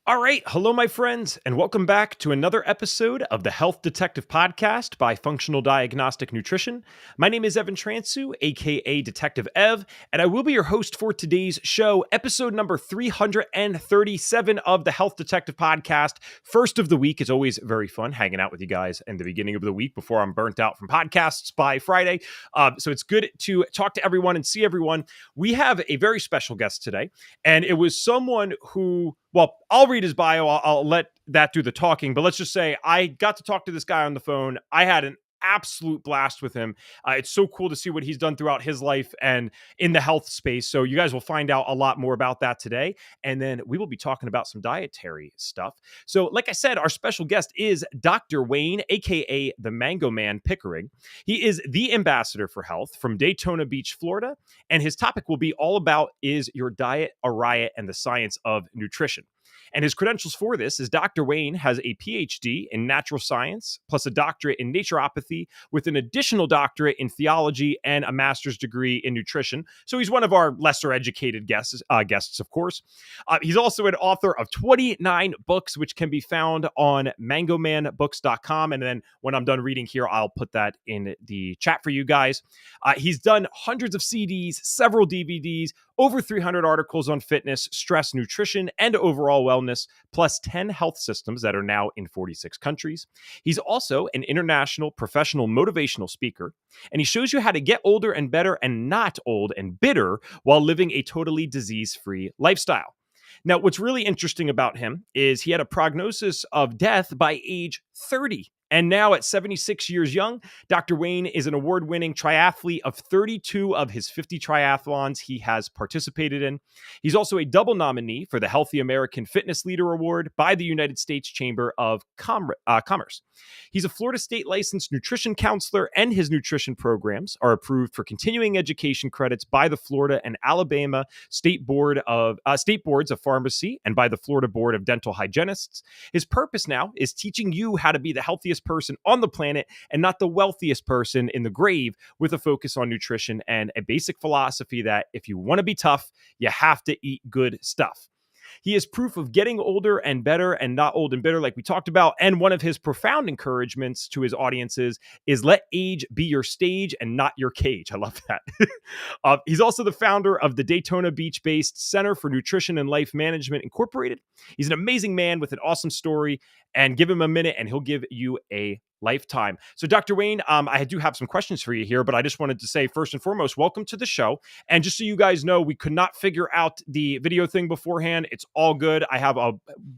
All right. Hello, my friends, and welcome back to another episode of the Health Detective Podcast by Functional Diagnostic Nutrition. My name is Evan Transu, aka Detective Ev, and I will be your host for today's show, episode number 337 of the Health Detective Podcast. First of the week is always very fun hanging out with you guys in the beginning of the week before I'm burnt out from podcasts by Friday. So it's good to talk to everyone and see everyone. We have a very special guest today, and it was someone who, well, I'll read his bio. I'll let that do the talking. But let's just say I got to talk to this guy on the phone. I had an absolute blast with him. It's so cool to see what he's done throughout his life and in the health space. So you guys will find out a lot more about that today. And then we will be talking about some dietary stuff. So like I said, our special guest is Dr. Wayne, aka the Mango Man Pickering. He is the ambassador for health from Daytona Beach, Florida. And his topic will be all about is your diet a riot and the science of nutrition. And his credentials for this is Dr. Wayne has a PhD in natural science, plus a doctorate in naturopathy, with an additional doctorate in theology and a master's degree in nutrition. So he's one of our lesser educated guests, of course. He's also an author of 29 books, which can be found on mangomanbooks.com. And then when I'm done reading here, I'll put that in the chat for you guys. He's done hundreds of CDs, several DVDs, over 300 articles on fitness, stress, nutrition, and overall wellness, plus 10 health systems that are now in 46 countries. He's also an international professional motivational speaker, and he shows you how to get older and better and not old and bitter while living a totally disease-free lifestyle. Now, what's really interesting about him is he had a prognosis of death by age 30. And now at 76 years young, Dr. Wayne is an award-winning triathlete of 32 of his 50 triathlons he has participated in. He's also a double nominee for the Healthy American Fitness Leader Award by the United States Chamber of Commerce. He's a Florida State licensed nutrition counselor, and his nutrition programs are approved for continuing education credits by the Florida and Alabama State Boards of Pharmacy and by the Florida Board of Dental Hygienists. His purpose now is teaching you how to be the healthiest person on the planet and not the wealthiest person in the grave, with a focus on nutrition and a basic philosophy that if you want to be tough, you have to eat good stuff. He is proof of getting older and better and not old and bitter, like we talked about. And one of his profound encouragements to his audiences is let age be your stage and not your cage. I love that. He's also the founder of the Daytona Beach-based Center for Nutrition and Life Management Incorporated. He's an amazing man with an awesome story, and give him a minute and he'll give you a lifetime. So Dr. Wayne, I do have some questions for you here, but I just wanted to say first and foremost, welcome to the show. And just so you guys know, we could not figure out the video thing beforehand. It's all good. I have a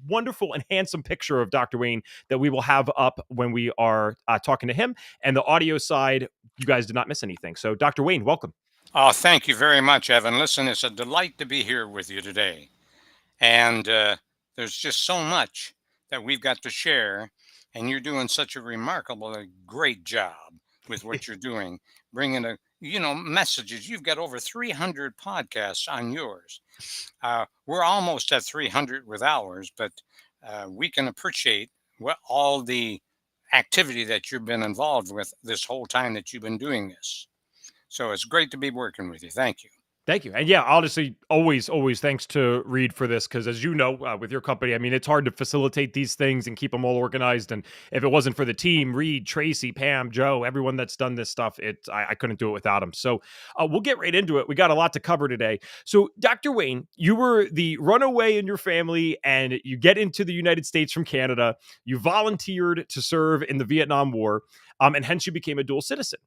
wonderful and handsome picture of Dr. Wayne that we will have up when we are talking to him. And the audio side, you guys did not miss anything. So Dr. Wayne, welcome. Oh, thank you very much, Evan. Listen, it's a delight to be here with you today. And there's just so much that we've got to share. And you're doing such a remarkable, great job with what you're doing, bringing messages. You've got over 300 podcasts on yours. We're almost at 300 with ours, but we can appreciate all the activity that you've been involved with this whole time that you've been doing this. So it's great to be working with you. Thank you. Thank you. And yeah, honestly, always thanks to Reed for this, because as you know, with your company, I mean, it's hard to facilitate these things and keep them all organized. And if it wasn't for the team, Reed, Tracy, Pam, Joe, everyone that's done this stuff, I couldn't do it without them. So we'll get right into it. We got a lot to cover today. So Dr. Wayne, you were the runaway in your family, and you get into the United States from Canada. You volunteered to serve in the Vietnam War, and hence you became a dual citizen.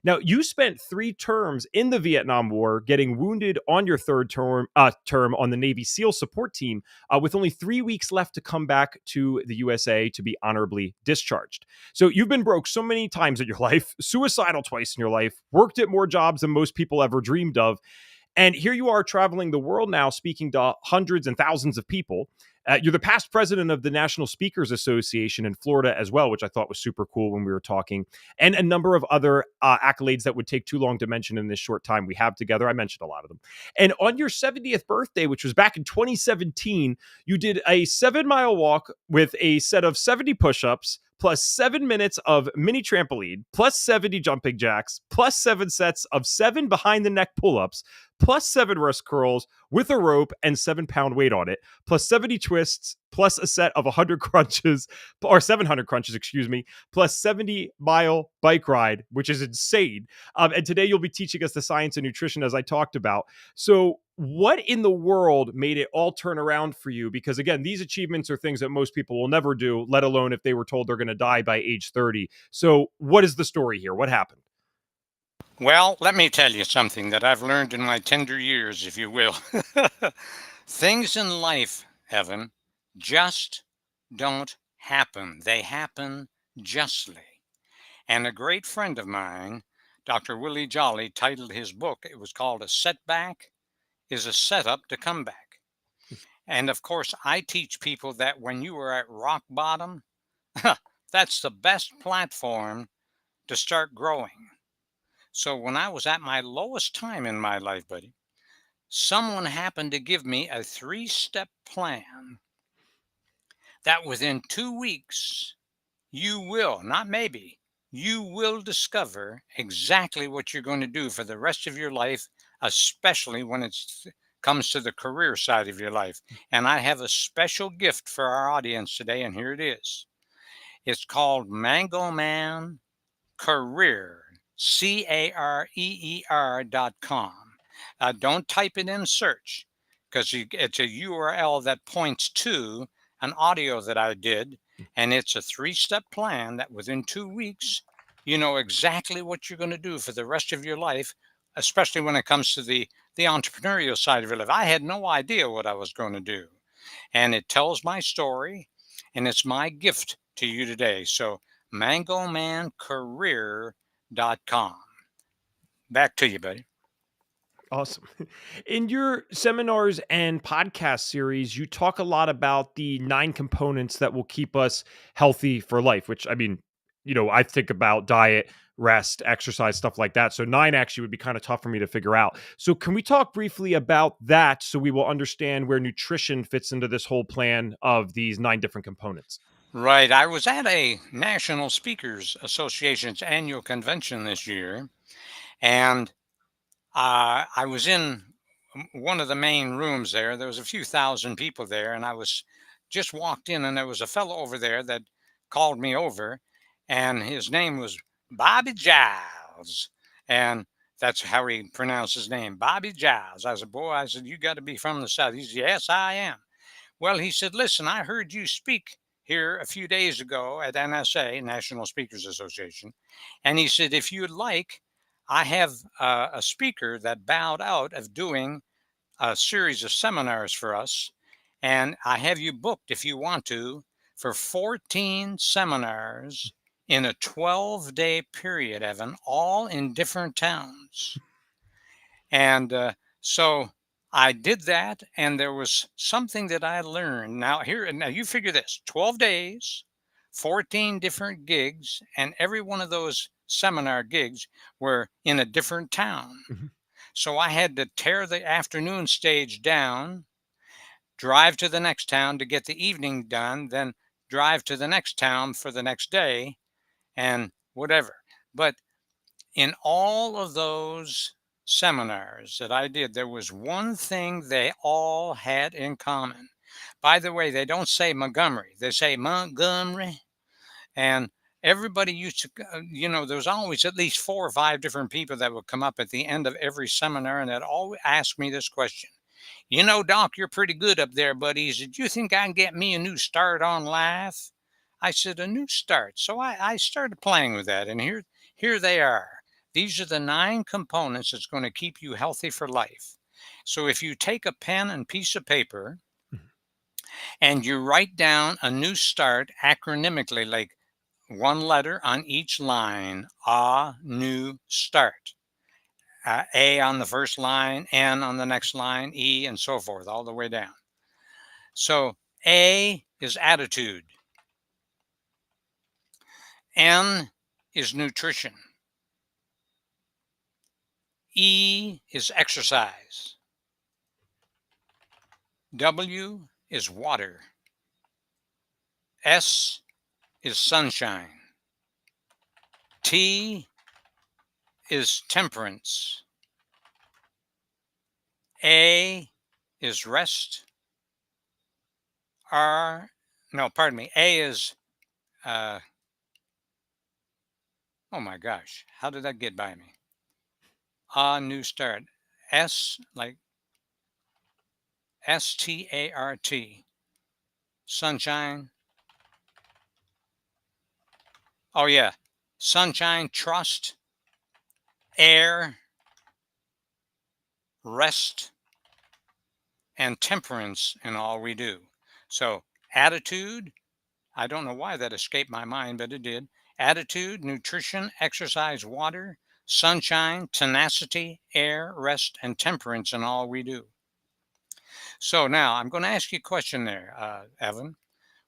Now, you spent 3 terms in the Vietnam War, getting wounded on your third term on the Navy SEAL support team, with only 3 weeks left to come back to the USA to be honorably discharged. So you've been broke so many times in your life, suicidal twice in your life, worked at more jobs than most people ever dreamed of. And here you are traveling the world now, speaking to hundreds and thousands of people. You're the past president of the National Speakers Association in Florida as well, which I thought was super cool when we were talking, and a number of other accolades that would take too long to mention in this short time we have together. I mentioned a lot of them. And on your 70th birthday, which was back in 2017, you did a 7-mile walk with a set of 70 push-ups, plus 7 minutes of mini trampoline, plus 70 jumping jacks, plus 7 sets of 7 behind the neck pull-ups, plus 7 wrist curls with a rope and 7-pound weight on it, plus 70 twists, plus a set of 100 crunches, or 700 crunches, excuse me, plus 70-mile bike ride, which is insane. And today you'll be teaching us the science of nutrition, as I talked about. So what in the world made it all turn around for you? Because again, these achievements are things that most people will never do, let alone if they were told they're going to die by age 30. So what is the story here? What happened? Well, let me tell you something that I've learned in my tender years, if you will. Things in life, Evan, just don't happen. They happen justly. And a great friend of mine, Dr. Willie Jolly, titled his book, it was called A Setback is a Setup to Come Back. And of course, I teach people that when you are at rock bottom, that's the best platform to start growing. So when I was at my lowest time in my life, buddy, someone happened to give me a 3-step plan that within 2 weeks, you will, not maybe, you will discover exactly what you're going to do for the rest of your life, especially when it comes to the career side of your life. And I have a special gift for our audience today, and here it is. It's called Mango Man Career, CAREER.com. Don't type it in search because it's a URL that points to an audio that I did, and it's a 3-step plan that within 2 weeks, you know exactly what you're going to do for the rest of your life, especially when it comes to the entrepreneurial side of your life. I had no idea what I was going to do, and it tells my story, and it's my gift to you today. So mangomancareer.com. Back to you, buddy. Awesome. In your seminars and podcast series, you talk a lot about the 9 components that will keep us healthy for life, which I mean, I think about diet, rest, exercise, stuff like that. So 9 actually would be kind of tough for me to figure out. So can we talk briefly about that so we will understand where nutrition fits into this whole plan of these 9 different components? Right. I was at a National Speakers Association's annual convention this year, and I was in one of the main rooms there. There was a few thousand people there, and I was just walked in, and there was a fellow over there that called me over, and his name was Bobby Giles, and that's how he pronounced his name, Bobby Giles. I said, "Boy," I said, "you got to be from the South." He said, "Yes, I am." Well, he said, "Listen, I heard you speak here a few days ago at NSA, National Speakers Association." And he said, "If you'd like, I have a speaker that bowed out of doing a series of seminars for us. And I have you booked, if you want to, for 14 seminars in a 12-day period, Evan, all in different towns." And so I did that, and there was something that I learned. Now you figure this: 12 days, 14 different gigs, and every one of those seminar gigs were in a different town. Mhm. So I had to tear the afternoon stage down, drive to the next town to get the evening done, then drive to the next town for the next day, and whatever. But in all of those seminars that I did, there was one thing they all had in common. By the way, they don't say Montgomery, they say Montgomery. And everybody used to, there was always at least 4 or 5 different people that would come up at the end of every seminar and they'd always ask me this question. "Doc, you're pretty good up there, buddy. Did you think I can get me a new start on life?" I said, "A new start." So I started playing with that. And here they are. These are the 9 components that's going to keep you healthy for life. So if you take a pen and piece of paper Mhm. and you write down a new start acronymically, like one letter on each line, a new start. A on the first line, N on the next line, E, and so forth, all the way down. So A is attitude. N is nutrition. E is exercise. W is water. S is sunshine. T is temperance. A is rest. A is, uh, oh my gosh, how did that get by me? New start. S, like START. Sunshine. Oh, yeah. Sunshine, trust, air, rest, and temperance in all we do. So, attitude, I don't know why that escaped my mind, but it did. Attitude, nutrition, exercise, water, sunshine, tenacity, air, rest, and temperance in all we do. So, now I'm going to ask you a question there, Evan.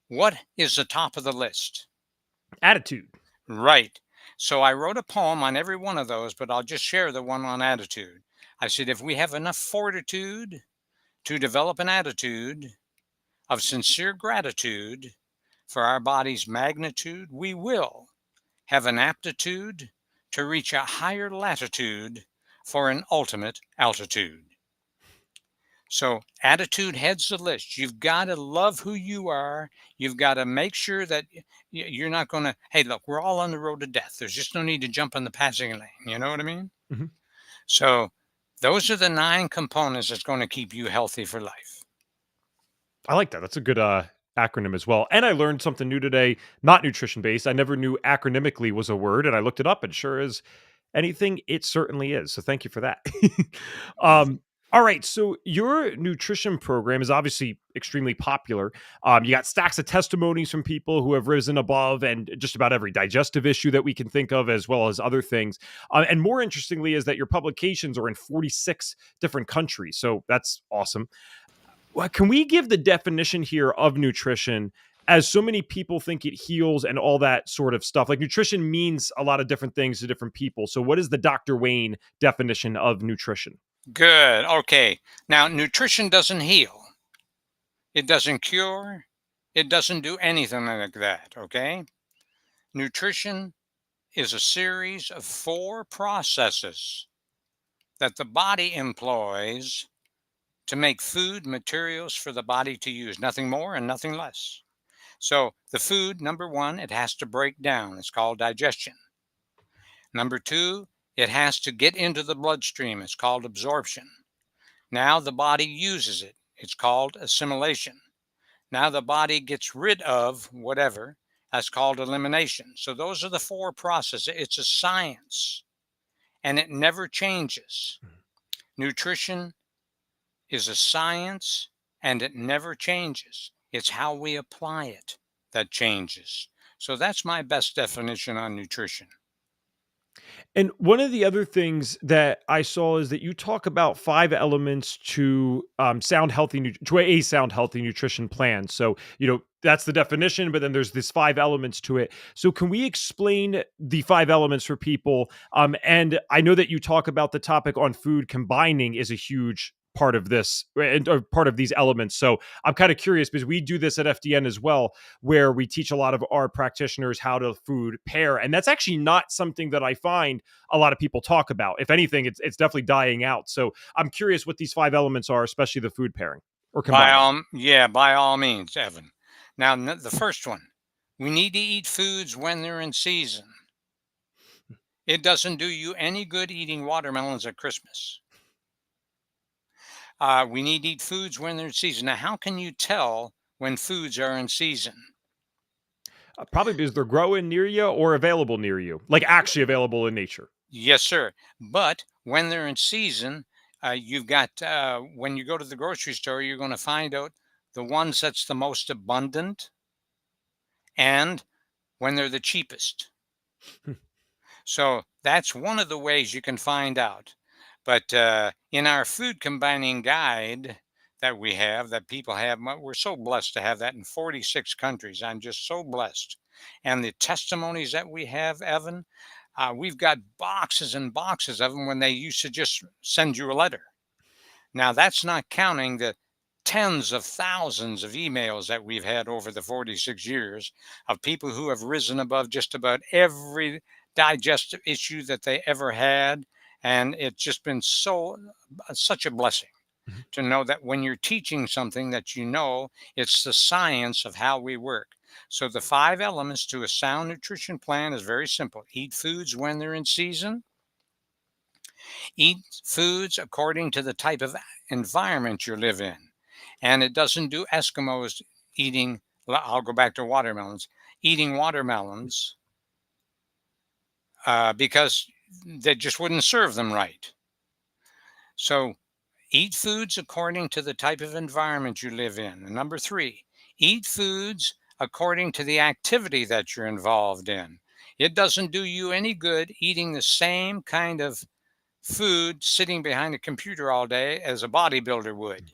What is the top of the list? Attitude. Right. So I wrote a poem on every one of those, but I'll just share the one on attitude. I said, if we have enough fortitude to develop an attitude of sincere gratitude for our body's magnitude, we will have an aptitude to reach a higher latitude for an ultimate altitude. So attitude heads the list. You've got to love who you are. You've got to make sure that you're not going to, hey, look, we're all on the road to death. There's just no need to jump in the passing lane. You know what I mean? Mhm. So those are the 9 components that's going to keep you healthy for life. I like that. That's a good acronym as well. And I learned something new today, not nutrition based. I never knew acronymically was a word, and I looked it up, and sure as anything, it certainly is. So thank you for that. All right. So your nutrition program is obviously extremely popular. You got stacks of testimonies from people who have risen above and just about every digestive issue that we can think of, as well as other things. And more interestingly, is that your publications are in 46 different countries. So that's awesome. Well, can we give the definition here of nutrition, as so many people think it heals and all that sort of stuff? Like, nutrition means a lot of different things to different people. So what is the Dr. Wayne definition of nutrition? Good. Okay. Now, nutrition doesn't heal, it doesn't cure, it doesn't do anything like that. Okay. Nutrition is a series of 4 processes that the body employs to make food materials for the body to use, nothing more and nothing less. So, the food, number 1, it has to break down. It's called digestion. Number 2, it has to get into the bloodstream. It's called absorption. Now the body uses it. It's called assimilation. Now the body gets rid of whatever. That's called elimination. So, those are the 4 processes. It's a science and it never changes. Nutrition is a science and it never changes. It's how we apply it that changes. So that's my best definition on nutrition. And one of the other things that I saw is that you talk about 5 elements to to a sound healthy nutrition plan. So, that's the definition, but then there's this 5 elements to it. So can we explain the 5 elements for people? And I know that you talk about the topic on food combining is a huge part of this, and or part of these elements. So I'm kind of curious, because we do this at FDN as well, where we teach a lot of our practitioners how to food pair. And that's actually not something that I find a lot of people talk about. If anything, it's definitely dying out. So I'm curious what these 5 elements are, especially the food pairing or combining. By all means, Evan. Now, the first one, we need to eat foods when they're in season. It doesn't do you any good eating watermelons at Christmas. We need to eat foods when they're in season. Now, how can you tell when foods are in season? Probably because they're growing near you or available near you, like actually available in nature. Yes, sir. But when they're in season, you've got, when you go to the grocery store, you're going to find out the ones that's the most abundant and when they're the cheapest. So that's one of the ways you can find out. But in our food combining guide that we have, that people have, we're so blessed to have that in 46 countries. I'm just so blessed. And the testimonies that we have, Evan, we've got boxes and boxes of them when they used to just send you a letter. Now, that's not counting the tens of thousands of emails that we've had over the 46 years of people who have risen above just about every digestive issue that they ever had. And it's just been such a blessing Mhm. to know that when you're teaching something that it's the science of how we work. So the 5 elements to a sound nutrition plan is very simple. Eat foods when they're in season. Eat foods according to the type of environment you live in. And it doesn't do Eskimos eating, I'll go back to watermelons, eating watermelons because they just wouldn't serve them right. So eat foods according to the type of environment you live in. And number 3, eat foods according to the activity that you're involved in. It doesn't do you any good eating the same kind of food sitting behind a computer all day as a bodybuilder would.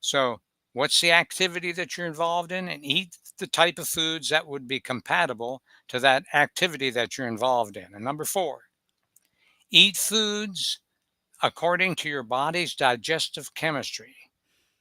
So, what's the activity that you're involved in? And eat the type of foods that would be compatible to that activity that you're involved in. And number 4, eat foods according to your body's digestive chemistry.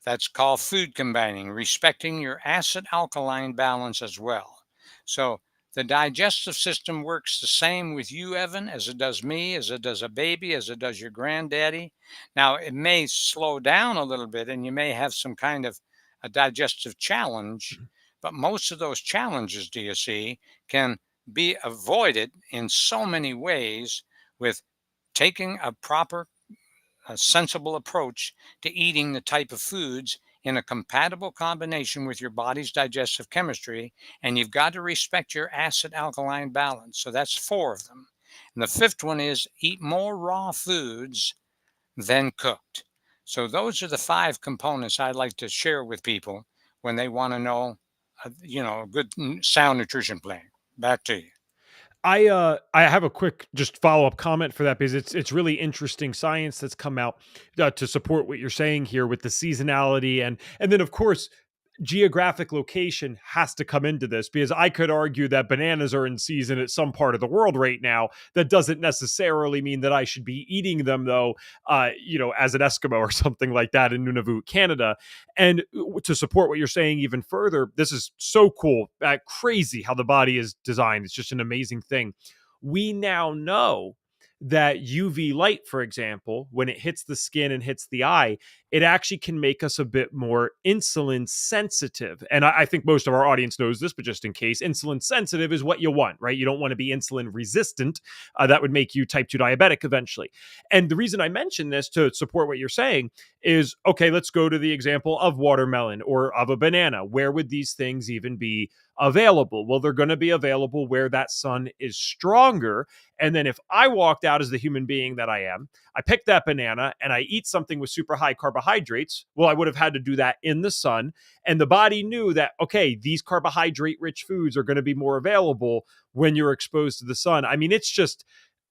That's called food combining, respecting your acid alkaline balance as well. So the digestive system works the same with you, Evan, as it does me, as it does a baby, as it does your granddaddy. Now, it may slow down a little bit and you may have some kind of a digestive challenge, Mhm. but most of those challenges, do you see, can be avoided in so many ways with taking a sensible approach to eating the type of foods in a compatible combination with your body's digestive chemistry. And you've got to respect your acid alkaline balance. So that's 4 of them. And the 5th one is eat more raw foods than cooked. So those are the 5 components I'd like to share with people when they want to know, a good sound nutrition plan. Back to you. I have a quick just follow-up comment for that because it's really interesting science that's come out to support what you're saying here with the seasonality and then of course geographic location has to come into this because I could argue that bananas are in season at some part of the world right now. That doesn't necessarily mean that I should be eating them though, as an Eskimo or something like that in Nunavut, Canada. And to support what you're saying even further, this is so cool, crazy how the body is designed. It's just an amazing thing. We now know that UV light, for example, when it hits the skin and hits the eye, it actually can make us a bit more insulin sensitive. And I think most of our audience knows this, but just in case, insulin sensitive is what you want, right? You don't want to be insulin resistant. That would make you type 2 diabetic eventually. And the reason I mention this to support what you're saying is okay, let's go to the example of watermelon or of a banana. Where would these things even be available? Well, they're going to be available where that sun is stronger. And then if I walked out as the human being that I am, I pick that banana and I eat something with super high carbohydrates. Well, I would have had to do that in the sun. And the body knew that, okay, these carbohydrate rich foods are going to be more available when you're exposed to the sun. I mean, it's just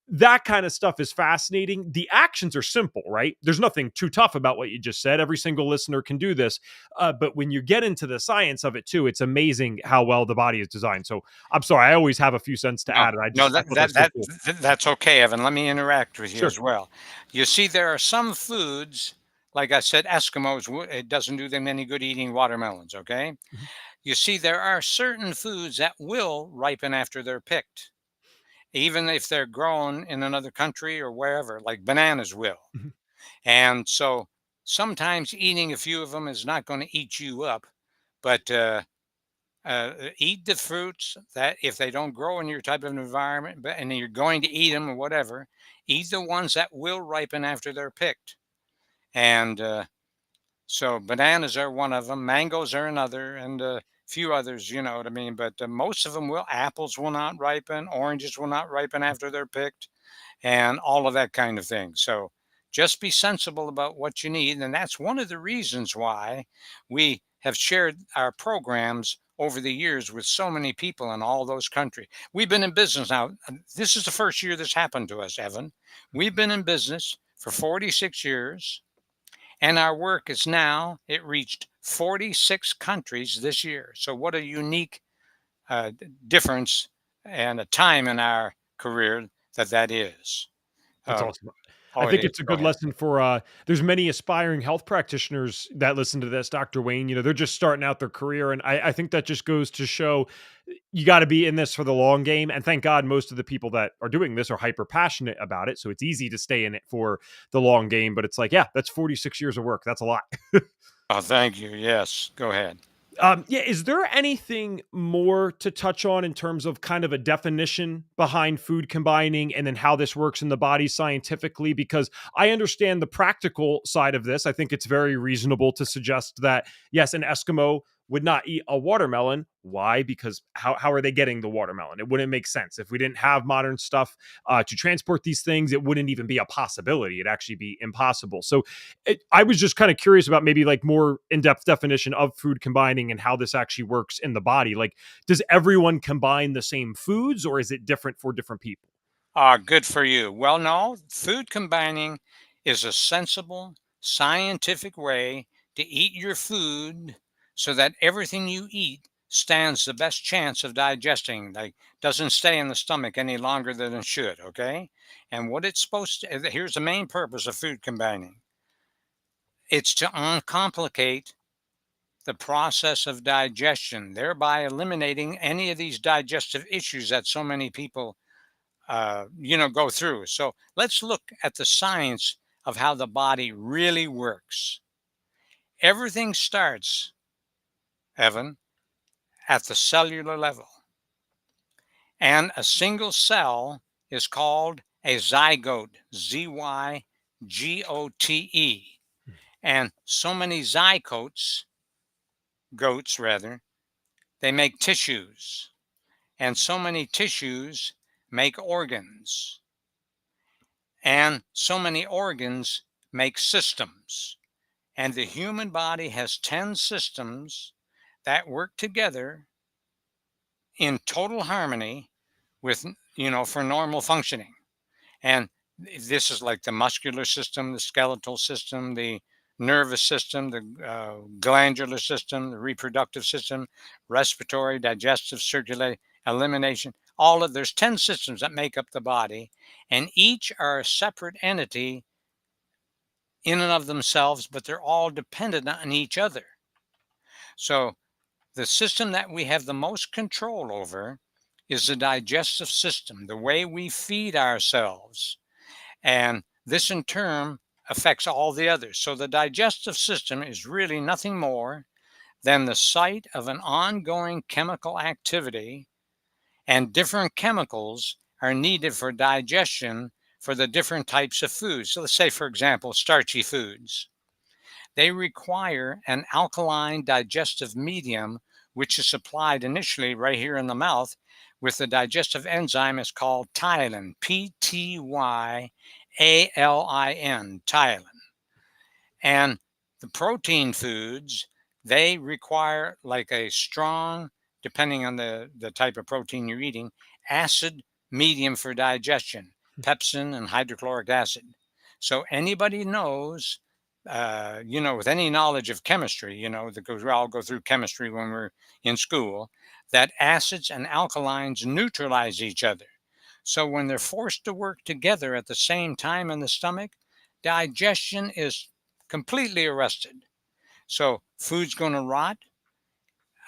that kind of stuff is fascinating. The actions are simple, right? There's nothing too tough about what you just said. Every single listener can do this. But when you get into the science of it too, it's amazing how well the body is designed. So I'm sorry, I always have a few cents to No, add. And no, I thought that's so cool. that's okay, Evan. Let me interact with you Sure. as well. You see, there are some foods, like I said, Eskimos, it doesn't do them any good eating watermelons, okay? Mhm. You see, there are certain foods that will ripen after they're picked, even if they're grown in another country or wherever, like bananas will. Mhm. And so sometimes eating a few of them is not going to eat you up, but eat the fruits that if they don't grow in your type of environment, but and you're going to eat them or whatever, eat the ones that will ripen after they're picked. And so bananas are one of them, mangoes are another, and a few others. You know what I mean. But most of them will. Apples will not ripen. Oranges will not ripen after they're picked, and all of that kind of thing. So just be sensible about what you need. And that's one of the reasons why we have shared our programs over the years with so many people in all those countries. We've been in business now. This is the first year this happened to us, Evan. We've been in business for 46 years, and our work is now, it reached 46 countries this year. So, what a unique difference and a time in our career that is. That's Uh, awesome. I Oh, it think is. it's a Go good ahead. lesson for there's many aspiring health practitioners that listen to this, Dr. Wayne. They're just starting out their career. And I think that just goes to show you got to be in this for the long game. And thank God most of the people that are doing this are hyper passionate about it. So it's easy to stay in it for the long game. But it's like, yeah, that's 46 years of work. That's a lot. Oh, thank you. Yes, go ahead. Yeah, is there anything more to touch on in terms of kind of a definition behind food combining and then how this works in the body scientifically? Because I understand the practical side of this. I think it's very reasonable to suggest that, yes, an Eskimo would not eat a watermelon. Why? Because how are they getting the watermelon? It wouldn't make sense. If we didn't have modern stuff to transport these things, it wouldn't even be a possibility. It'd actually be impossible. So I was just kind of curious about maybe like more in-depth definition of food combining and how this actually works in the body. Like, does everyone combine the same foods or is it different for different people? Good for you. Well, no, food combining is a sensible, scientific way to eat your food so that everything you eat stands the best chance of digesting, like doesn't stay in the stomach any longer than it should, okay? And what it's supposed to, here's the main purpose of food combining. It's to uncomplicate the process of digestion, thereby eliminating any of these digestive issues that so many people go through. So let's look at the science of how the body really works. Everything starts, Evan, at the cellular level. And a single cell is called a zygote, Zygote. And so many goats rather, they make tissues. And so many tissues make organs. And so many organs make systems. And the human body has 10 systems that work together in total harmony with, for normal functioning. And this is like the muscular system, the skeletal system, the nervous system, the glandular system, the reproductive system, respiratory, digestive, circulatory, elimination. There's 10 systems that make up the body, and each are a separate entity in and of themselves, but they're all dependent on each other. So the system that we have the most control over is the digestive system, the way we feed ourselves. And this in turn affects all the others. So the digestive system is really nothing more than the site of an ongoing chemical activity, and different chemicals are needed for digestion for the different types of foods. So let's say, for example, starchy foods. They require an alkaline digestive medium, which is supplied initially right here in the mouth with the digestive enzyme. Is called ptyalin, Ptyalin, ptyalin. And the protein foods, they require like a strong, depending on the type of protein you're eating, acid medium for digestion, pepsin and hydrochloric acid. So anybody knows, with any knowledge of chemistry, because we all go through chemistry when we're in school, that acids and alkalines neutralize each other. So when they're forced to work together at the same time in the stomach, digestion is completely arrested. So food's going to rot.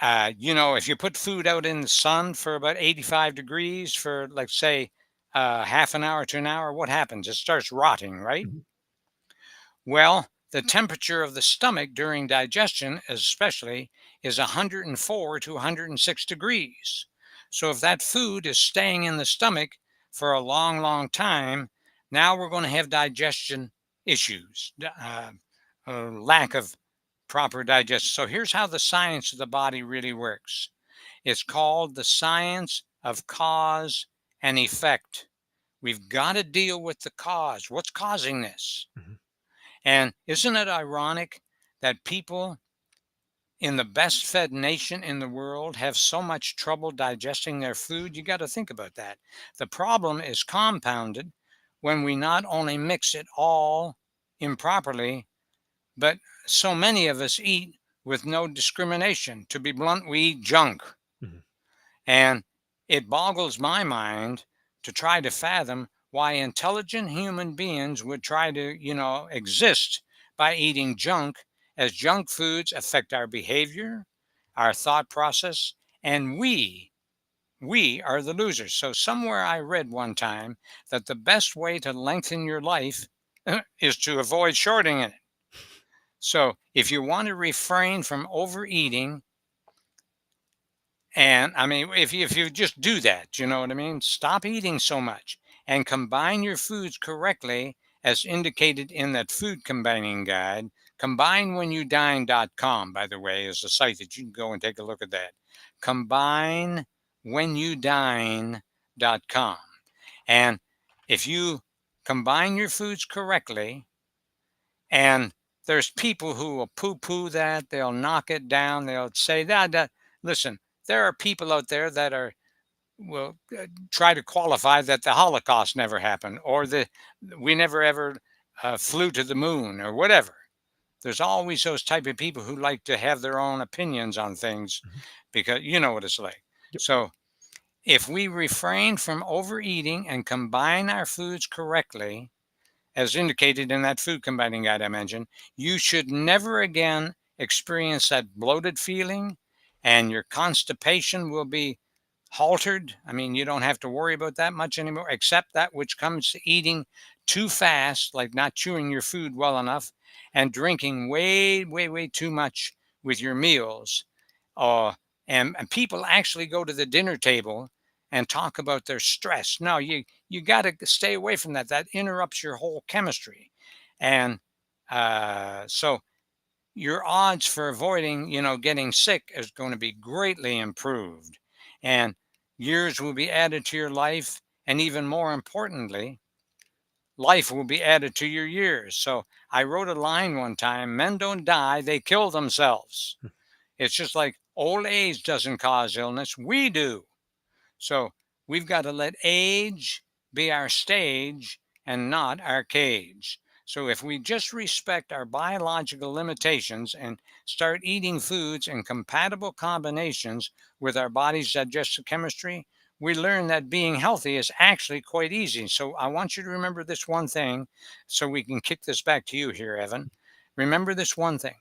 If you put food out in the sun for about 85 degrees for, like, say, half an hour to an hour, what happens? It starts rotting, right? Mhm. Well, the temperature of the stomach during digestion, especially, is 104 to 106 degrees. So if that food is staying in the stomach for a long, long time, now we're going to have digestion issues, lack of proper digestion. So here's how the science of the body really works. It's called the science of cause and effect. We've got to deal with the cause. What's causing this? Mhm. And isn't it ironic that people in the best fed nation in the world have so much trouble digesting their food? You got to think about that. The problem is compounded when we not only mix it all improperly, but so many of us eat with no discrimination. To be blunt, we eat junk. Mhm. And it boggles my mind to try to fathom why intelligent human beings would try to, exist by eating junk, as junk foods affect our behavior, our thought process, and we are the losers. So somewhere I read one time that the best way to lengthen your life is to avoid shorting it. So if you want to refrain from overeating, and I mean, if you just do that, you know what I mean? Stop eating so much and combine your foods correctly, as indicated in that food combining guide. Combinewhenyoudine.com, by the way, is a site that you can go and take a look at that. Combinewhenyoudine.com. And if you combine your foods correctly, and there's people who will poo poo that, they'll knock it down, they'll say that. Listen, there are people out there that will try to qualify that the Holocaust never happened, or we never ever flew to the moon, or whatever. There's always those type of people who like to have their own opinions on things, Mhm. because you know what it's like. Yep. So if we refrain from overeating and combine our foods correctly, as indicated in that food combining guide I mentioned, you should never again experience that bloated feeling, and your constipation will be haltered. I mean, you don't have to worry about that much anymore, except that which comes to eating too fast, like not chewing your food well enough and drinking way, way, way too much with your meals. Uh, and people actually go to the dinner table and talk about their stress. No, you got to stay away from that. That interrupts your whole chemistry. And so your odds for avoiding, getting sick is going to be greatly improved. And years will be added to your life. And even more importantly, life will be added to your years. So I wrote a line one time: men don't die, they kill themselves. It's just like old age doesn't cause illness, we do. So we've got to let age be our stage and not our cage. So if we just respect our biological limitations and start eating foods in compatible combinations with our body's digestive chemistry, we learn that being healthy is actually quite easy. So I want you to remember this one thing, so we can kick this back to you here, Evan. Remember this one thing.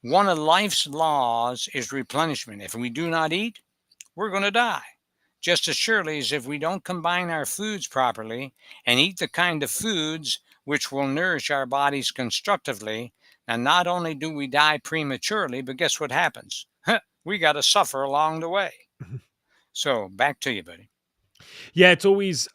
One of life's laws is replenishment. If we do not eat, we're going to die. Just as surely as if we don't combine our foods properly and eat the kind of foods which will nourish our bodies constructively, and not only do we die prematurely, but guess what happens? We got to suffer along the way. Mhm. So back to you, buddy. Yeah, it's always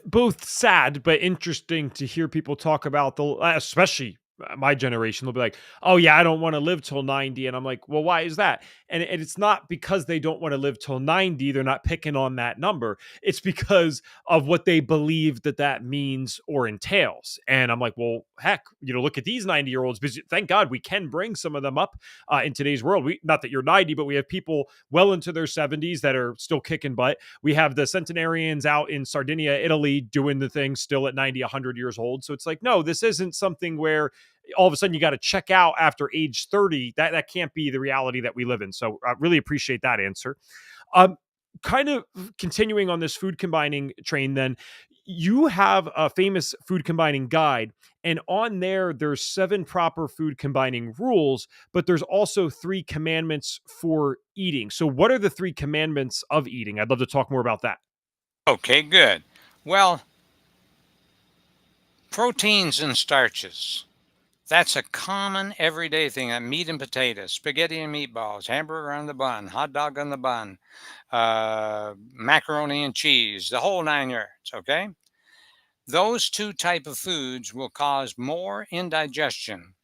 both sad but interesting to hear people talk about especially my generation. They'll be like, "Oh yeah, I don't want to live till 90," and I'm like, "Well, why is that?" And it's not because they don't want to live till 90. They're not picking on that number. It's because of what they believe that means or entails. And I'm like, "Well, heck, look at these 90-year-olds. Because thank God we can bring some of them up in today's world. Not that you're 90, but we have people well into their 70s that are still kicking butt. We have the centenarians out in Sardinia, Italy, doing the thing still at 90, 100 years old. So it's like, no, this isn't something where all of a sudden you got to check out after age 30. That can't be the reality that we live in. So I really appreciate that answer. Um, Kind of continuing on this food combining train, then you have a famous food combining guide, and on there's 7 proper food combining rules, but there's also 3 commandments for eating. So what are the 3 commandments of eating? I'd love to talk more about that. Okay, good. Well, proteins and starches. That's a common everyday thing. Meat and potatoes, spaghetti and meatballs, hamburger on the bun, hot dog on the bun, macaroni and cheese, the whole 9 yards. Okay, those two type of foods will cause more indigestion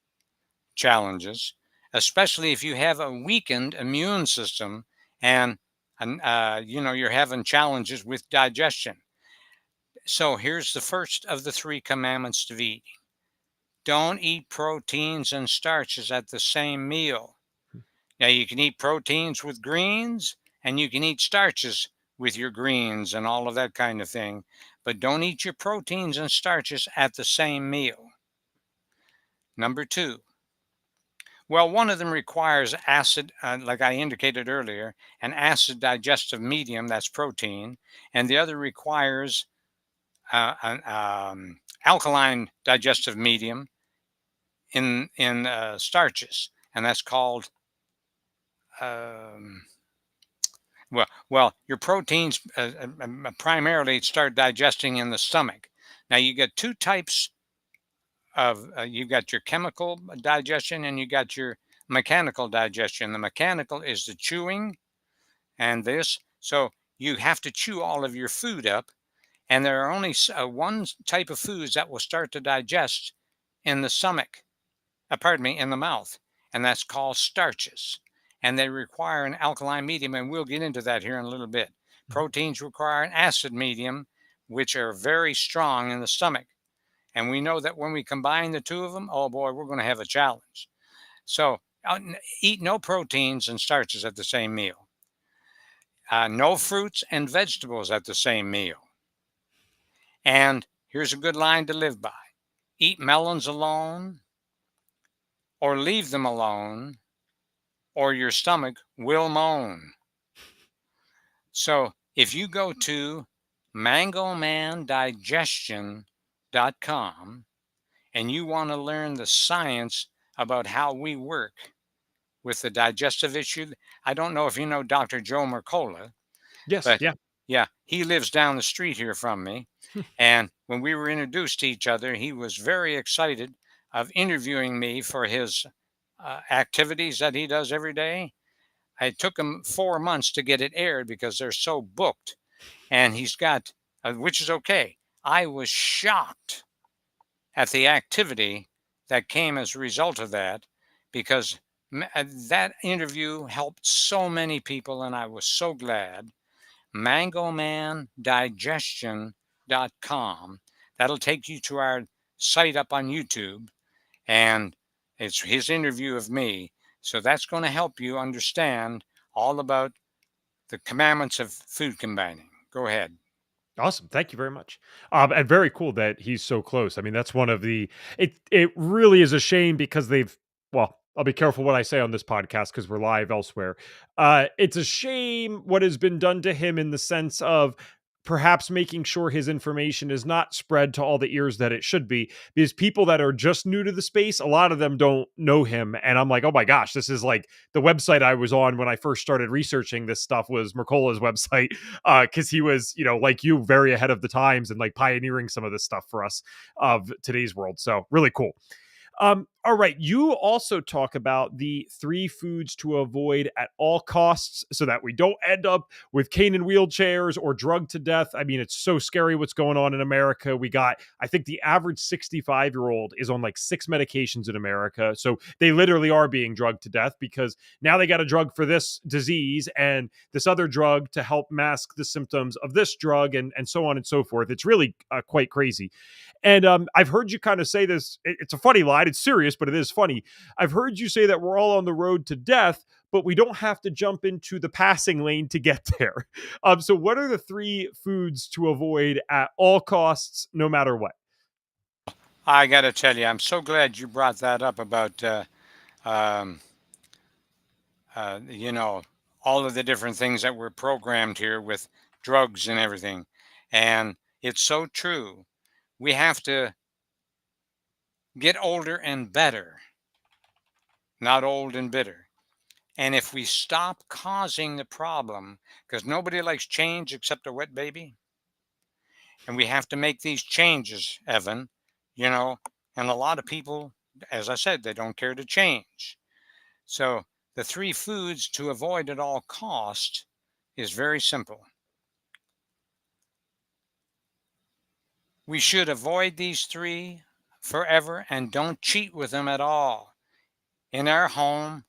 challenges, especially if you have a weakened immune system, and you're having challenges with digestion. So here's the first of the 3 commandments to eat: don't eat proteins and starches at the same meal. Now, you can eat proteins with greens, and you can eat starches with your greens and all of that kind of thing, but don't eat your proteins and starches at the same meal. Number 2, well, one of them requires acid, like I indicated earlier, an acid digestive medium, that's protein, and the other requires an alkaline digestive medium in starches, and that's called um, your proteins primarily start digesting in the stomach. Now you get two types of you got your chemical digestion and you got your mechanical digestion. The mechanical is the chewing and this. So you have to chew all of your food up, and there are only one type of foods that will start to digest in the stomach, pardon me, in the mouth, and that's called starches. And they require an alkaline medium, and we'll get into that here in a little bit. Mhm. Proteins require an acid medium, which are very strong in the stomach. And we know that when we combine the two of them, oh boy, we're going to have a challenge. So eat no proteins and starches at the same meal. No fruits and vegetables at the same meal. And here's a good line to live by: eat melons alone, or leave them alone, or your stomach will moan. So if you go to mangomandigestion.com and you want to learn the science about how we work with the digestive issue, I don't know if you know Dr. Joe Mercola, Yes. but Yeah. yeah, he lives down the street here from me. And when we were introduced to each other, he was very excited of interviewing me for his activities that he does every day. It took him 4 months to get it aired because they're so booked. And he's got, which is okay. I was shocked at the activity that came as a result of that, because that interview helped so many people, and I was so glad. mangomandigestion.com. That'll take you to our site up on YouTube, and it's his interview of me. So that's going to help you understand all about the commandments of food combining. Go ahead. Awesome. Thank you very much. And very cool that he's so close. I mean, that's one of the it really is a shame because well, I'll be careful what I say on this podcast because we're live elsewhere. It's a shame what has been done to him in the sense of perhaps making sure his information is not spread to all the ears that it should be, because people that are just new to the space, a lot of them don't know him, and I'm like, oh my gosh, this is like the website I was on when I first started researching this stuff was Mercola's website, because he was, like you, very ahead of the times and like pioneering some of this stuff for us of today's world. So really cool. All right. You also talk about the 3 foods to avoid at all costs so that we don't end up with cane and wheelchairs or drugged to death. I mean, it's so scary what's going on in America. I think the average 65-year-old is on like 6 medications in America. So they literally are being drugged to death because now they got a drug for this disease and this other drug to help mask the symptoms of this drug, and so on and so forth. It's really quite crazy. And I've heard you kind of say this. It's a funny line. It's serious, but it is funny. I've heard you say that we're all on the road to death, but we don't have to jump into the passing lane to get there. So, what are the 3 foods to avoid at all costs, no matter what? I got to tell you, I'm so glad you brought that up about, um, you know, all of the different things that we're programmed here with drugs and everything. And it's so true. We have to get older and better, not old and bitter. And if we stop causing the problem, because nobody likes change except a wet baby, and we have to make these changes, Evan, you know, and a lot of people, as I said, they don't care to change. So the 3 foods to avoid at all cost is very simple. We should avoid these 3 forever and don't cheat with them at all. In our home,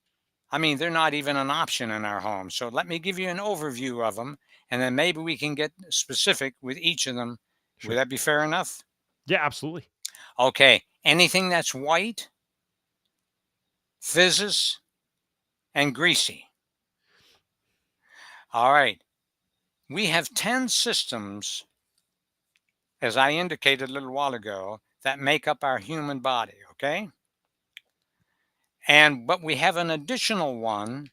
I mean, they're not even an option in our home. So let me give you an overview of them, and then maybe we can get specific with each of them. Would Sure. that be fair enough? Yeah, absolutely. Okay. Anything that's white, fizzes, and greasy. All right. We have 10 systems, as I indicated a little while ago, that make up our human body. Okay. But we have an additional one.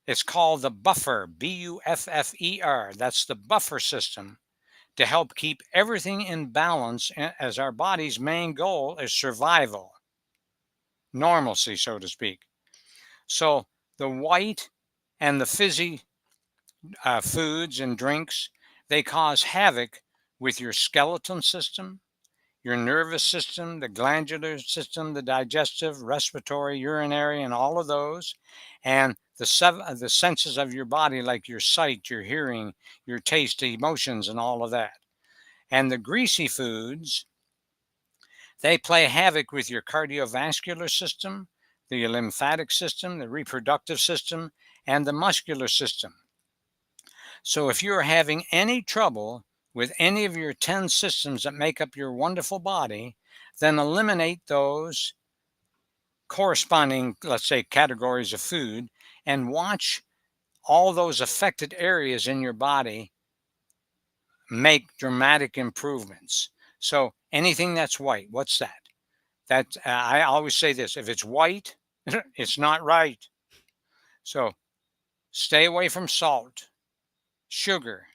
It's called the buffer, Buffer. That's the buffer system to help keep everything in balance, as our body's main goal is survival, normalcy, so to speak. So the white and the fizzy foods and drinks, they cause havoc with your skeletal system, your nervous system, the glandular system, the digestive, respiratory, urinary, and all of those, and the senses of your body, like your sight, your hearing, your taste, emotions, and all of that. And the greasy foods, they play havoc with your cardiovascular system, the lymphatic system, the reproductive system, and the muscular system. So if you're having any trouble with any of your 10 systems that make up your wonderful body, then eliminate those corresponding, let's say, categories of food, and watch all those affected areas in your body make dramatic improvements. So anything that's white, what's that? I always say this: if it's white, it's not right. So stay away from salt, sugar,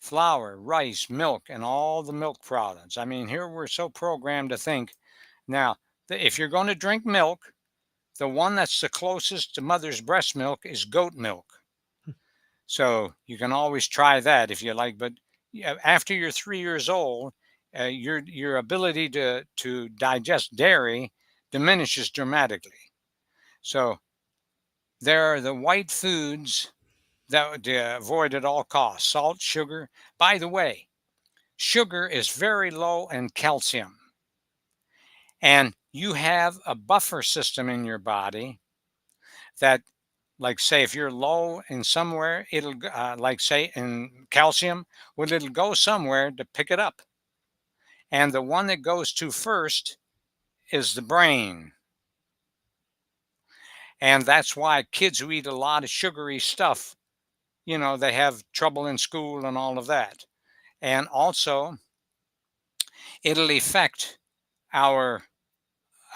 flour, rice, milk, and all the milk products. I mean, here we're so programmed to think. Now, if you're going to drink milk, the one that's the closest to mother's breast milk is goat milk. So you can always try that if you like. But after you're 3 years old, your ability to digest dairy diminishes dramatically. So there are the white foods that to avoid at all costs: salt, sugar. By the way, sugar is very low in calcium, and you have a buffer system in your body that, like, say, if you're low in somewhere, it'll like, say, in calcium, well, it'll go somewhere to pick it up, and the one that goes to first is the brain. And that's why kids who eat a lot of sugary stuff, they have trouble in school and all of that. And also, it'll affect our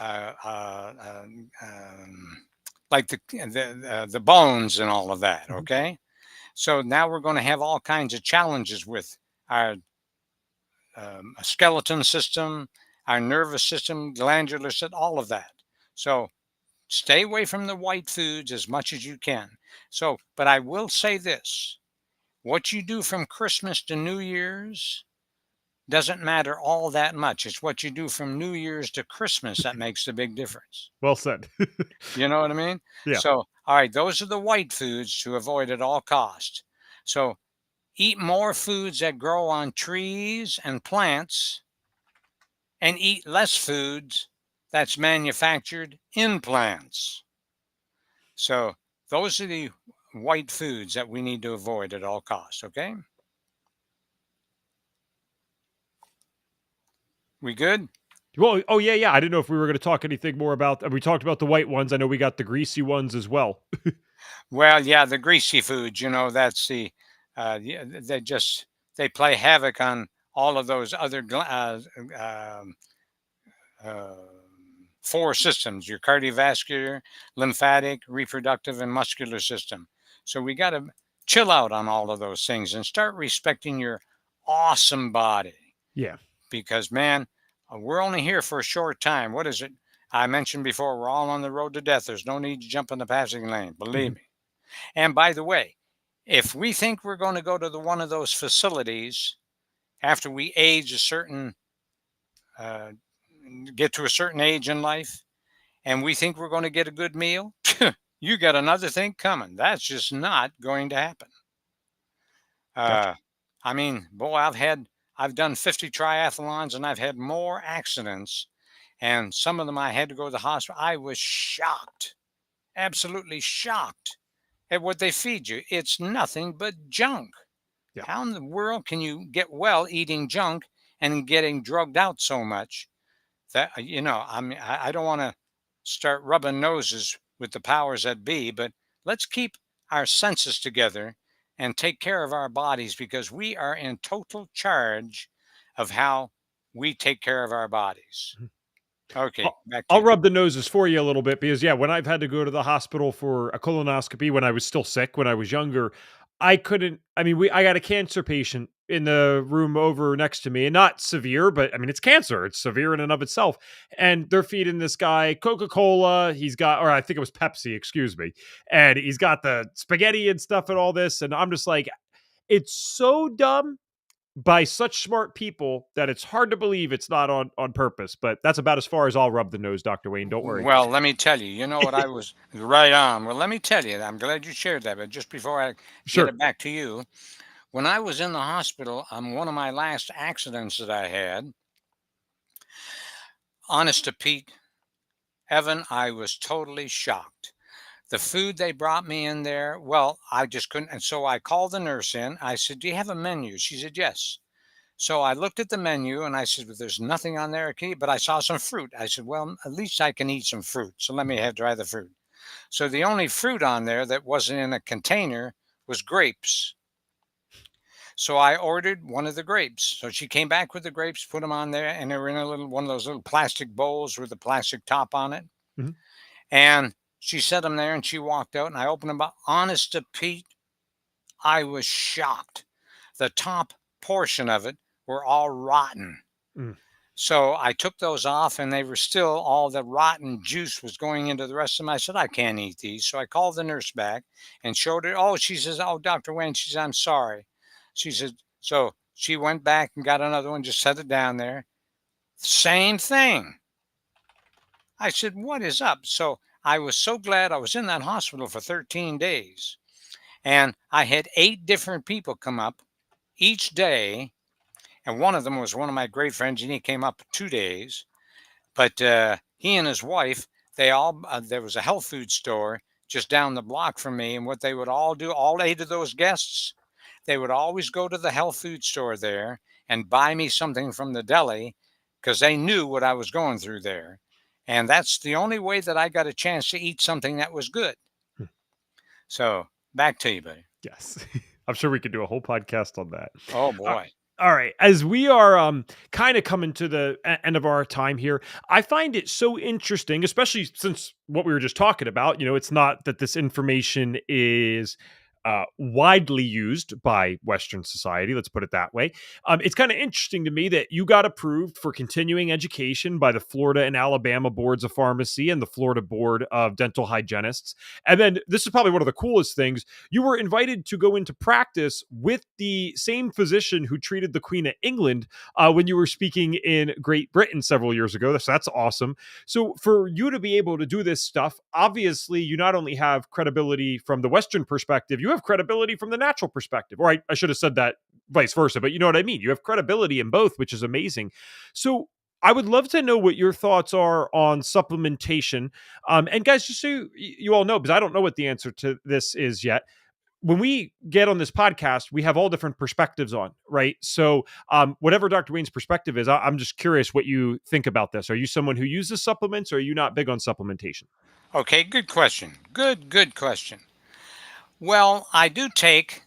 uh, uh, um, um, like the bones and all of that. Mhm. Okay, so now we're going to have all kinds of challenges with our skeleton system, our nervous system, glandular system, all of that. So stay away from the white foods as much as you can. So, but I will say this: what you do from Christmas to New Year's doesn't matter all that much. It's what you do from New Year's to Christmas that makes the big difference. Well said. You know what I mean? Yeah. So, all right, those are the white foods to avoid at all costs. So, eat more foods that grow on trees and plants, and eat less foods that's manufactured in plants. So, those are the white foods that we need to avoid at all costs. Okay. We good? Well, oh yeah, yeah. I didn't know if we were going to talk anything more about. We talked about the white ones. I know we got the greasy ones as well. Well, yeah, the greasy foods, that's yeah, they play havoc on all of those other um, uh, four systems: your cardiovascular, lymphatic, reproductive, and muscular system. So we got to chill out on all of those things and start respecting your awesome body, Yeah. because, man, we're only here for a short time. What is it? I mentioned before, we're all on the road to death. There's no need to jump in the passing lane, believe Mhm. me. And by the way, if we think we're going to go to one of those facilities after we age a certain, uh, get to a certain age in life, and we think we're going to get a good meal, you got another thing coming. That's just not going to happen. Gotcha. Uh, I mean, boy, I've done 50 triathlons, and I've had more accidents, and some of them I had to go to the hospital. I was shocked, absolutely shocked at what they feed you. It's nothing but junk. Yeah. How in the world can you get well eating junk and getting drugged out so much that, I mean, I don't want to start rubbing noses with the powers that be, but let's keep our senses together and take care of our bodies, because we are in total charge of how we take care of our bodies. Mhm. Okay, I'll, back to I'll you. rub the noses for you a little bit because yeah, when I've had to go to the hospital for a colonoscopy when I was still sick when I was younger, I couldn't. I mean, I got a cancer patient in the room over next to me, and not severe, but I mean, it's cancer. It's severe in and of itself. And they're feeding this guy Coca-Cola. He's got, or I think it was Pepsi, excuse me. And he's got the spaghetti and stuff and all this. And I'm just like, it's so dumb by such smart people that it's hard to believe it's not on purpose. But that's about as far as I'll rub the nose, Dr. Wayne. Don't worry. Well, let me tell you, you know what I was right on. Well, let me tell you, I'm glad you shared that. But just before I get Sure. it back to you, when I was in the hospital on one of my last accidents that I had, honest to Pete, Evan, I was totally shocked. The food they brought me in there, well, I just couldn't. And so I called the nurse in. I said, "Do you have a menu?" She said, "Yes." So I looked at the menu and I said, "Well, there's nothing on there, can you?" But I saw some fruit. I said, "Well, at least I can eat some fruit. So let me have try the fruit." So the only fruit on there that wasn't in a container was grapes. So I ordered one of the grapes. So she came back with the grapes, put them on there, and they were in a little one of those little plastic bowls with a plastic top on it. Mhm. And she set them there and she walked out and I opened them up. Honest to Pete, I was shocked. The top portion of it were all rotten. Mm. So I took those off and they were still all the rotten juice was going into the rest of them. I said, I can't eat these. So I called the nurse back and showed her. Oh, she says, "Oh, Dr. Wayne," she said, "I'm sorry." She said, so she went back and got another one, just set it down there. Same thing. I said, "What is up?" So I was so glad I was in that hospital for 13 days. And I had 8 different people come up each day. And one of them was one of my great friends, and he came up 2 days. But he and his wife, they all, there was a health food store just down the block from me. And what they would all do, all 8 of those guests, they would always go to the health food store there and buy me something from the deli because they knew what I was going through there. And that's the only way that I got a chance to eat something that was good. Hmm. So back to you, buddy. Yes. I'm sure we could do a whole podcast on that. Oh Uh, boy. all right. As we are kind of coming to the end of our time here, I find it so interesting, especially since what we were just talking about. It's not that this information is widely used by Western society. Let's put it that way. It's kind of interesting to me that you got approved for continuing education by the Florida and Alabama boards of pharmacy and the Florida Board of Dental Hygienists. And then this is probably one of the coolest things. You were invited to go into practice with the same physician who treated the Queen of England when you were speaking in Great Britain several years ago. So that's awesome. So for you to be able to do this stuff, obviously you not only have credibility from the Western perspective, you have credibility from the natural perspective. Or I should have said that vice versa, but you know what I mean? You have credibility in both, which is amazing. So I would love to know what your thoughts are on supplementation. And guys, just so you all know, because I don't know what the answer to this is yet. When we get on this podcast, we have all different perspectives on, right? So, whatever Dr. Wayne's perspective is, I'm just curious what you think about this. Are you someone who uses supplements, or are you not big on supplementation? Okay, good question. Good question. Well, I do take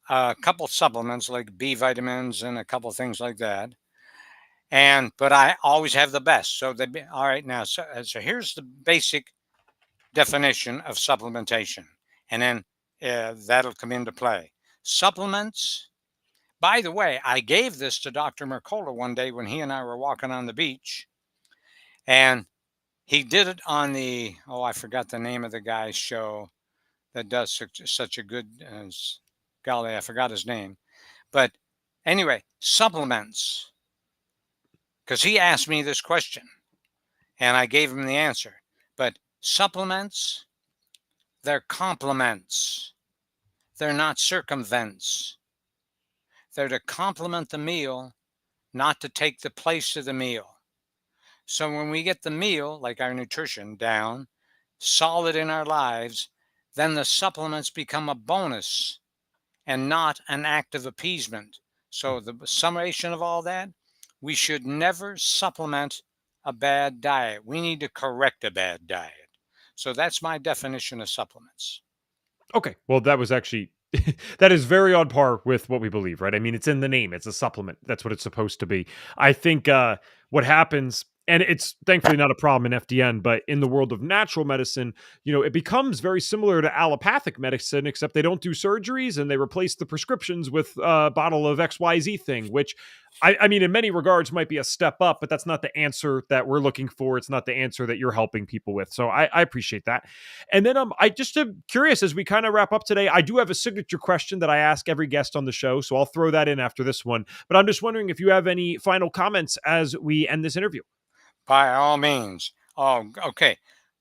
a couple supplements like B vitamins and a couple things like that. And but I always have the best. So all right now. So here's the basic definition of supplementation, and then that'll come into play. Supplements. By the way, I gave this to Dr. Mercola one day when he and I were walking on the beach, and he did it on the I forgot the name of the guy's show that does such a good golly, I forgot his name. But anyway, supplements, because he asked me this question and I gave him the answer. But supplements, they're complements, they're not circumvents. They're to complement the meal, not to take the place of the meal. So when we get the meal, like our nutrition, down solid in our lives, then the supplements become a bonus and not an act of appeasement. So the summation of all that, we should never supplement a bad diet. We need to correct a bad diet. So that's my definition of supplements. Okay. Well, that was actually that is very on par with what we believe, right? I mean, it's in the name. It's a supplement. That's what it's supposed to be. I think what happens And it's thankfully not a problem in FDN, but in the world of natural medicine, it becomes very similar to allopathic medicine, except they don't do surgeries and they replace the prescriptions with a bottle of XYZ thing, which I mean, in many regards might be a step up, but that's not the answer that we're looking for. It's not the answer that you're helping people with. So I appreciate that. And then I just am curious as we kind of wrap up today. I do have a signature question that I ask every guest on the show, so I'll throw that in after this one. But I'm just wondering if you have any final comments as we end this interview. By all means. Oh, okay.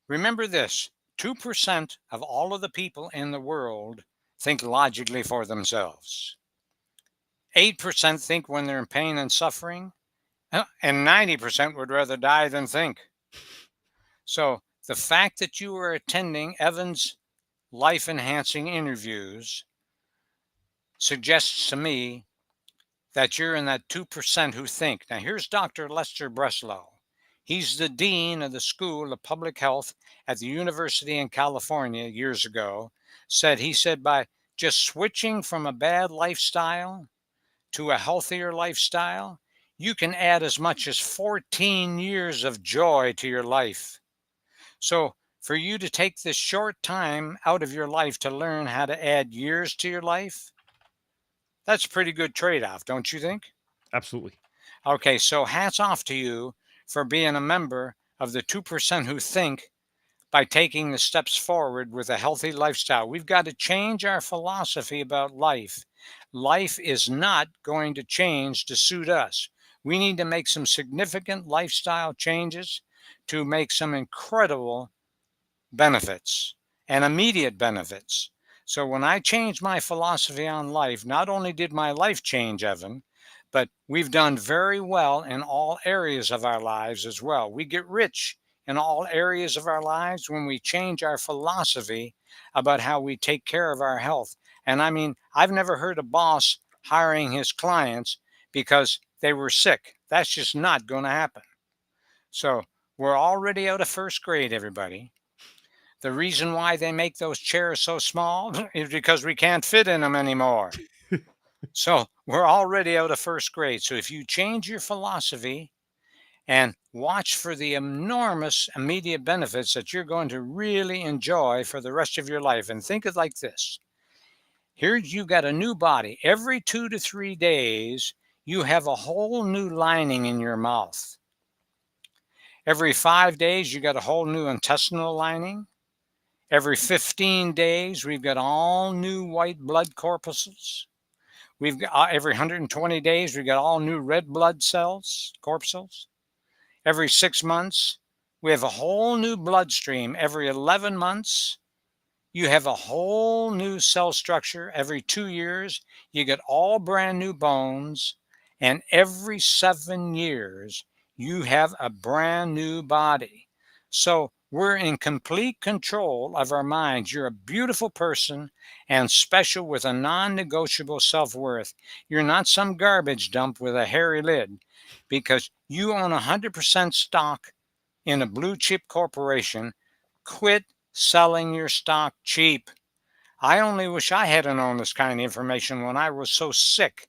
Remember this: 2% of all of the people in the world think logically for themselves. 8% think when they're in pain and suffering, and 90% would rather die than think. So the fact that you are attending Evan's life enhancing interviews suggests to me that you're in that 2% who think. Now, here's Dr. Lester Breslow. He's the dean of the School of Public Health at the University in California years ago. He said by just switching from a bad lifestyle to a healthier lifestyle, you can add as much as 14 years of joy to your life. So for you to take this short time out of your life to learn how to add years to your life, that's a pretty good trade-off, don't you think? Absolutely. Okay, so hats off to you for being a member of the 2% who think by taking the steps forward with a healthy lifestyle. We've got to change our philosophy about life. Life is not going to change to suit us. We need to make some significant lifestyle changes to make some incredible benefits and immediate benefits. So when I changed my philosophy on life, not only did my life change, Evan, but we've done very well in all areas of our lives as well. We get rich in all areas of our lives when we change our philosophy about how we take care of our health. And I mean, I've never heard a boss hiring his clients because they were sick. That's just not going to happen. So we're already out of first grade, everybody. The reason why they make those chairs so small is because we can't fit in them anymore. So we're already out of first grade. So if you change your philosophy and watch for the enormous immediate benefits that you're going to really enjoy for the rest of your life, and think of it like this. Here you got a new body. Every 2 to 3 days, you have a whole new lining in your mouth. Every 5 days, you got a whole new intestinal lining. Every 15 days, we've got all new white blood corpuscles. We've got every 120 days, we've got all new red blood cells, corpuscles. Every 6 months, we have a whole new bloodstream. Every 11 months, you have a whole new cell structure. Every 2 years, you get all brand new bones. And every 7 years, you have a brand new body. So we're in complete control of our minds. You're a beautiful person and special with a non-negotiable self-worth. You're not some garbage dump with a hairy lid because you own 100% stock in a blue chip corporation. Quit selling your stock cheap. I only wish I hadn't known this kind of information when I was so sick,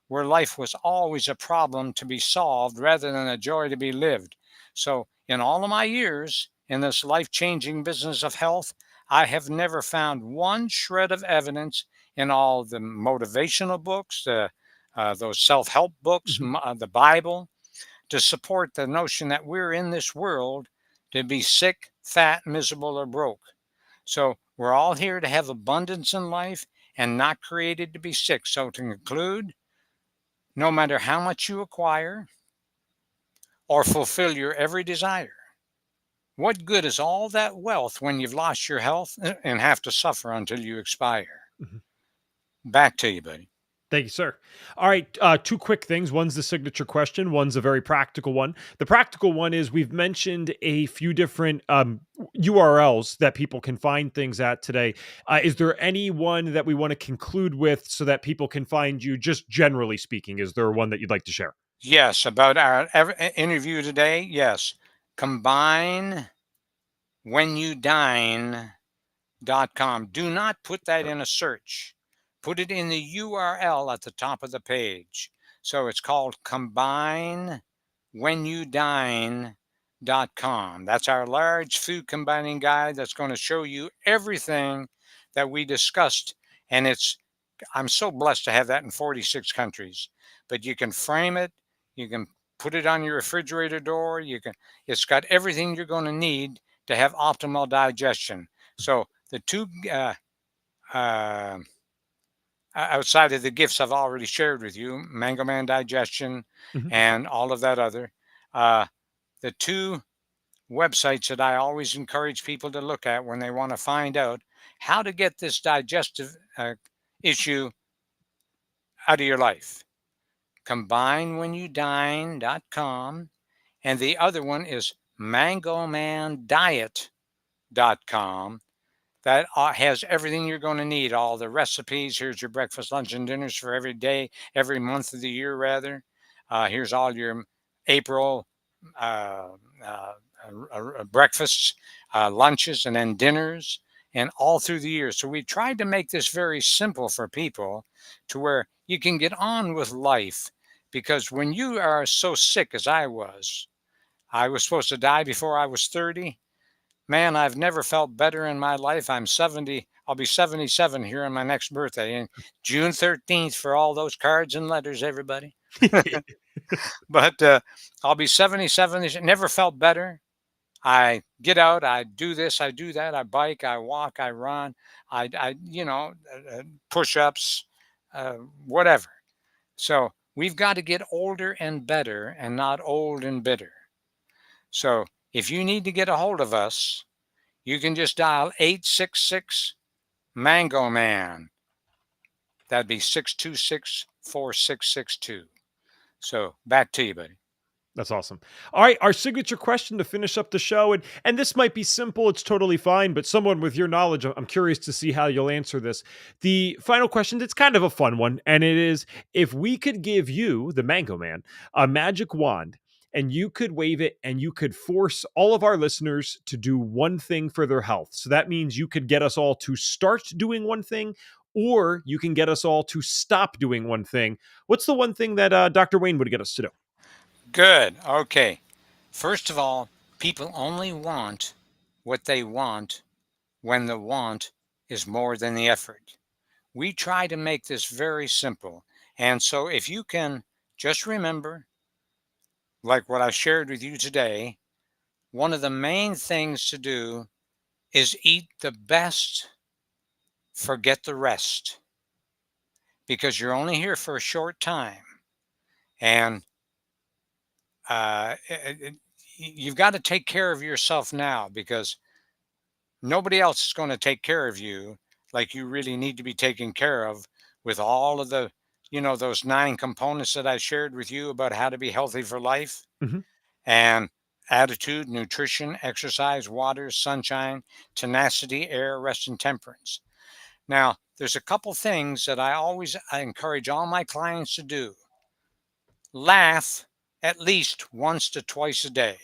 where life was always a problem to be solved rather than a joy to be lived. So in all of my years in this life-changing business of health, I have never found one shred of evidence in all the motivational books, those self-help books, the Bible, to support the notion that we're in this world to be sick, fat, miserable, or broke. So we're all here to have abundance in life and not created to be sick. So to conclude, no matter how much you acquire or fulfill your every desire, what good is all that wealth when you've lost your health and have to suffer until you expire? Mhm. Back to you, buddy. Thank you, sir. All right, two quick things. One's the signature question. One's a very practical one. The practical one is we've mentioned a few different URLs that people can find things at today. Is there any one that we want to conclude with so that people can find you? Just generally speaking, is there one that you'd like to share? Yes, about our interview today. Yes. Combine when you dine.com. Do not put that in a search. Put it in the URL at the top of the page. So it's called combine whenyoudine.com. That's our large food combining guide that's going to show you everything that we discussed. And I'm so blessed to have that in 46 countries. But you can frame it, you can put it on your refrigerator door, it's got everything you're going to need to have optimal digestion. So the two outside of the gifts I've already shared with you, Mango Man Digestion Mhm. and all of that other, uh, the two websites that I always encourage people to look at when they want to find out how to get this digestive issue out of your life. Combinewhenyoudine.com, and the other one is mangomandiet.com. That has everything you're going to need, all the recipes. Here's your breakfast, lunch, and dinners for every day, every month of the year, rather. Here's all your April uh, uh, breakfasts, lunches, and then dinners, and all through the year. So we tried to make this very simple for people to where you can get on with life. Because when you are so sick as I was supposed to die before I was 30. Man, I've never felt better in my life. I'm 70. I'll be 77 here on my next birthday. And June 13th for all those cards and letters, everybody. But I'll be 77. Never felt better. I get out, I do this, I do that. I bike, I walk, I run, push ups, whatever. So we've got to get older and better and not old and bitter. So if you need to get a hold of us, you can just dial 866 Mango Man. That'd be 626-4662. So back to you, buddy. That's awesome. All right, our signature question to finish up the show, and this might be simple, it's totally fine, but someone with your knowledge, I'm curious to see how you'll answer this. The final question, it's kind of a fun one, and it is, if we could give you, the Mango Man, a magic wand, and you could wave it and you could force all of our listeners to do one thing for their health. So that means you could get us all to start doing one thing, or you can get us all to stop doing one thing. What's the one thing that Dr. Wayne would get us to do? Good. Okay. First of all, people only want what they want when the want is more than the effort. We try to make this very simple. And so if you can just remember, like what I shared with you today, one of the main things to do is eat the best, forget the rest, because you're only here for a short time. And you've got to take care of yourself now, because nobody else is going to take care of you like you really need to be taken care of, with all of the, those 9 components that I shared with you about how to be healthy for life. Mhm. And attitude, nutrition, exercise, water, sunshine, tenacity, air, rest, and temperance. Now, there's a couple things that I encourage all my clients to do. Laugh at least once to twice a day.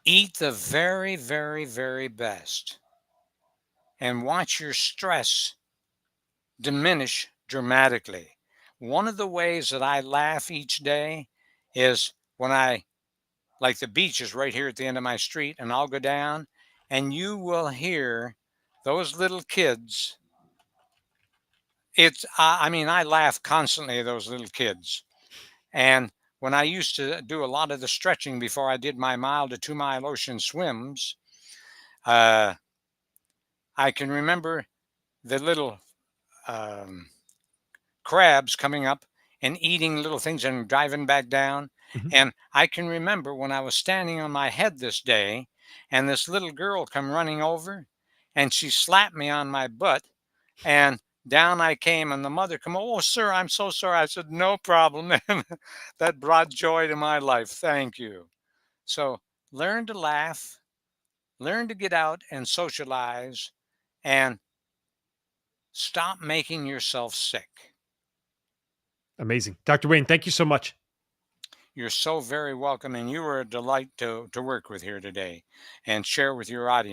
Eat the very, very, very best, and watch your stress diminish dramatically. One of the ways that I laugh each day is when like the beach is right here at the end of my street, and I'll go down and you will hear those little kids. I laugh constantly at those little kids. And when I used to do a lot of the stretching before I did my mile to 2 mile ocean swims, uh, I can remember the little um, crabs coming up and eating little things and driving back down. Mhm. And I can remember when I was standing on my head this day, and this little girl come running over, and she slapped me on my butt, and down I came, and the mother come, "Oh, sir, I'm so sorry." I said, "No problem." That brought joy to my life. Thank you. So learn to laugh, learn to get out and socialize, and stop making yourself sick. Amazing. Dr. Wayne, thank you so much. You're so very welcome, and you were a delight to work with here today and share with your audience.